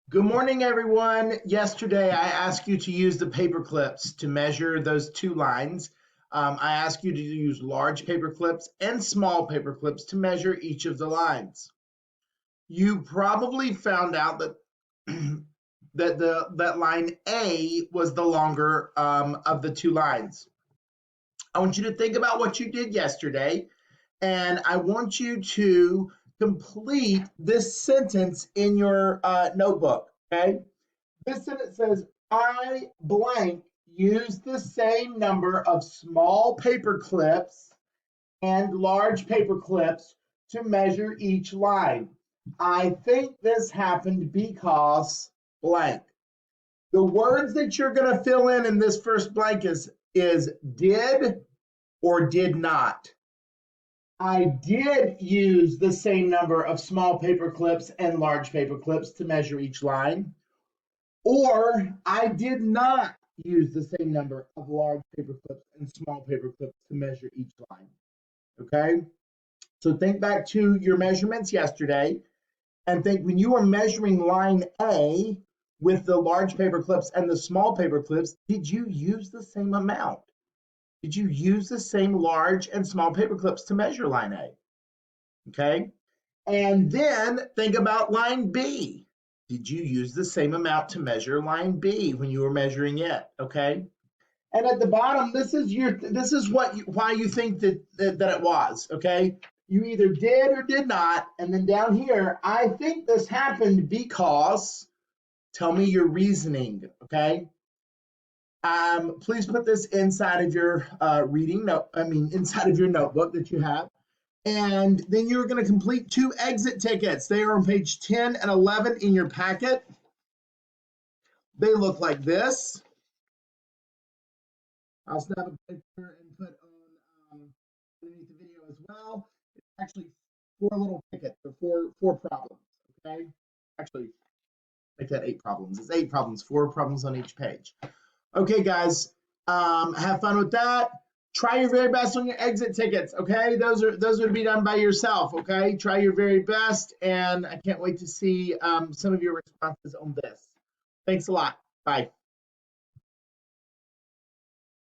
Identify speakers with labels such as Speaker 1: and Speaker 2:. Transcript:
Speaker 1: Good morning, everyone. Yesterday, I asked you to use the paper clips to measure those two lines. I asked you to use large paper clips and small paper clips to measure each of the lines. You probably found out that that line A was the longer of the two lines. I want you to think about what you did yesterday, and I want you to complete this sentence in your notebook. Okay. This sentence says, I blank use the same number of small paper clips and large paper clips to measure each line. I think this happened because blank. The words that you're going to fill in this first blank is did or did not. I did use the same number of small paper clips and large paper clips to measure each line. Or I did not use the same number of large paper clips and small paper clips to measure each line. Okay? So think back to your measurements yesterday and think when you were measuring line A with the large paper clips and the small paper clips, did you use the same amount? Did you use the same large and small paper clips to measure line A? Okay? And then think about line B. Did you use the same amount to measure line B when you were measuring it? Okay. And at the bottom, this is why you think that it was. Okay. You either did or did not. And then down here, I think this happened because. Tell me your reasoning. Okay. Please put this inside of your inside of your notebook that you have. And then you're going to complete two exit tickets. They are on page 10 and 11 in your packet. They look like this. I'll snap a picture and put on underneath the video as well. It's actually four little tickets, or four problems. Okay, actually, make that 8 problems. It's 8 problems, 4 problems on each page. Okay, guys, have fun with that. Try your very best on your exit tickets, okay? Those are to be done by yourself, okay? Try your very best, and I can't wait to see some of your responses on this. Thanks a lot. Bye.